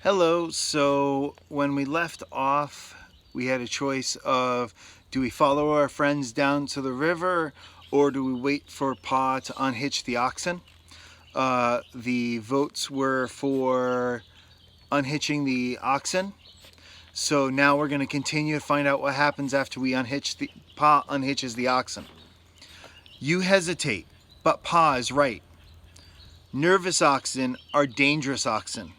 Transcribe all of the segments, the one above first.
Hello. So when we left off, we had a choice of, do we follow our friends down to the river or do we wait for Pa to unhitch the oxen? The votes were for unhitching the oxen. So now we're going to continue to find out what happens after Pa unhitches the oxen. You hesitate, but Pa is right. Nervous oxen are dangerous oxen.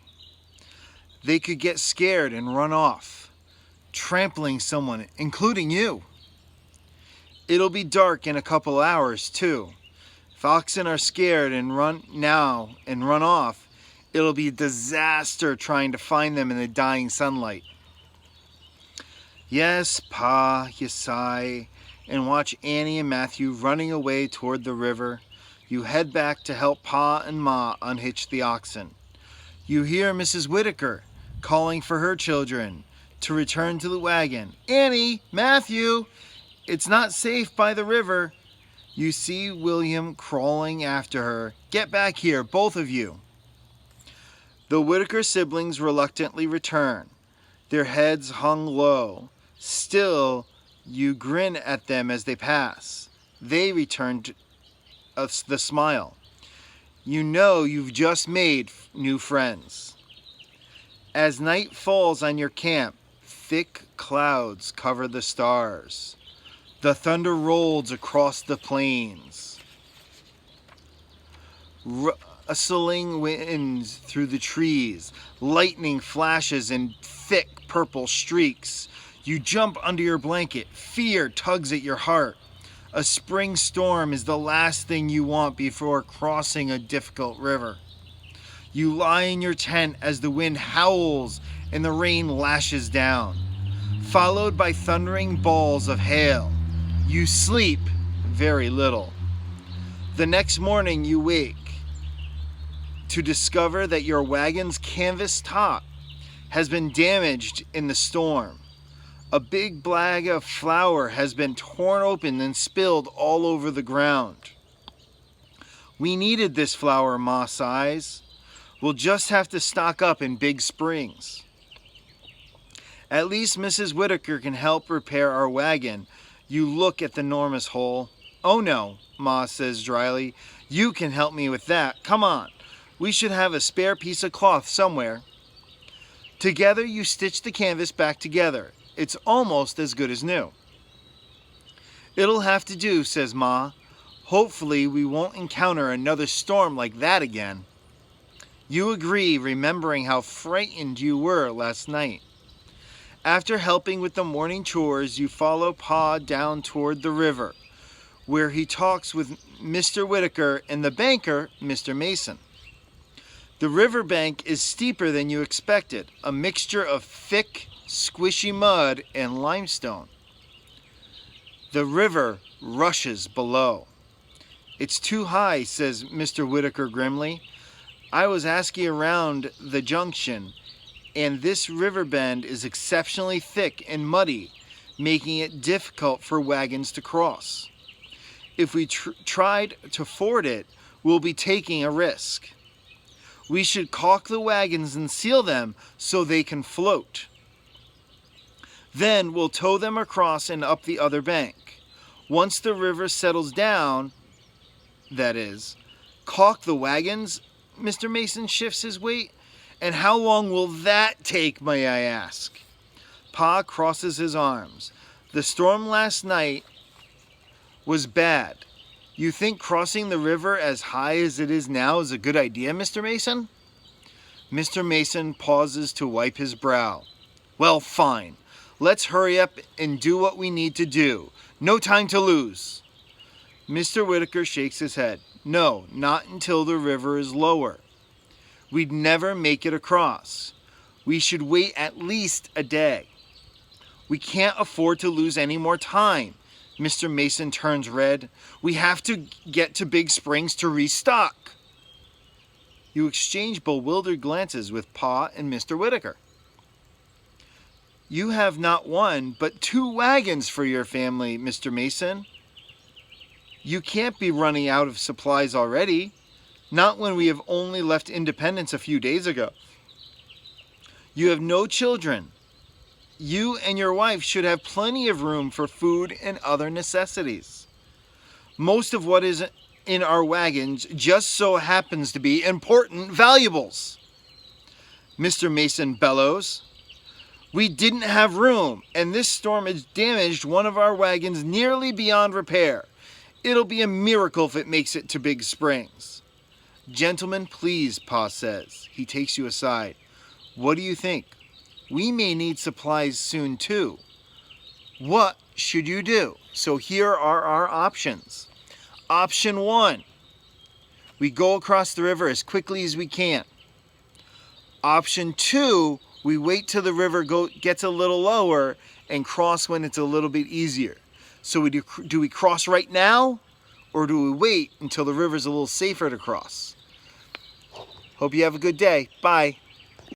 They could get scared and run off, trampling someone, including you. It'll be dark in a couple hours, too. If oxen are scared and run off, it'll be a disaster trying to find them in the dying sunlight. Yes, Pa, you sigh, and watch Annie and Matthew running away toward the river. You head back to help Pa and Ma unhitch the oxen. You hear Mrs. Whitaker calling for her children to return to the wagon. Annie, Matthew, it's not safe by the river. You see William crawling after her. Get back here, both of you. The Whitaker siblings reluctantly return, their heads hung low. Still, you grin at them as they pass. They return the smile. You know you've just made new friends. As night falls on your camp, thick clouds cover the stars. The thunder rolls across the plains. Rustling winds through the trees, lightning flashes in thick purple streaks. You jump under your blanket, fear tugs at your heart. A spring storm is the last thing you want before crossing a difficult river. You lie in your tent as the wind howls and the rain lashes down, followed by thundering balls of hail. You sleep very little. The next morning you wake to discover that your wagon's canvas top has been damaged in the storm. A big bag of flour has been torn open and spilled all over the ground. We needed this flour, Ma sighs. We'll just have to stock up in Big Springs. At least Mrs. Whitaker can help repair our wagon. You look at the enormous hole. Oh no, Ma says dryly. You can help me with that. Come on. We should have a spare piece of cloth somewhere. Together you stitch the canvas back together. It's almost as good as new. It'll have to do, says Ma. Hopefully we won't encounter another storm like that again. You agree, remembering how frightened you were last night. After helping with the morning chores, you follow Pa down toward the river, where he talks with Mr. Whitaker and the banker, Mr. Mason. The riverbank is steeper than you expected, a mixture of thick, squishy mud and limestone. The river rushes below. It's too high, says Mr. Whitaker grimly. I was asking around the junction, and this river bend is exceptionally thick and muddy, making it difficult for wagons to cross. If we tried to ford it, we'll be taking a risk. We should caulk the wagons and seal them so they can float. Then we'll tow them across and up the other bank. Once the river settles down, that is, caulk the wagons, Mr. Mason shifts his weight. And how long will that take, may I ask? Pa crosses his arms. The storm last night was bad. You think crossing the river as high as it is now is a good idea, Mr. Mason? Mr. Mason pauses to wipe his brow. Well, fine. Let's hurry up and do what we need to do. No time to lose. Mr. Whitaker shakes his head. No, not until the river is lower. We'd never make it across. We should wait at least a day. We can't afford to lose any more time. Mr. Mason turns red. We have to get to Big Springs to restock. You exchange bewildered glances with Pa and Mr. Whitaker. You have not one, but 2 wagons for your family, Mr. Mason. You can't be running out of supplies already. Not when we have only left Independence a few days ago. You have no children. You and your wife should have plenty of room for food and other necessities. Most of what is in our wagons just so happens to be important valuables. Mr. Mason bellows. We didn't have room, and this storm has damaged one of our wagons nearly beyond repair. It'll be a miracle if it makes it to Big Springs. Gentlemen, please, Pa says. He takes you aside. What do you think? We may need supplies soon too. What should you do? So here are our options. Option 1. We go across the river as quickly as we can. Option 2. We wait till the river gets a little lower and cross when it's a little bit easier. So do we cross right now, or do we wait until the river's a little safer to cross? Hope you have a good day. Bye.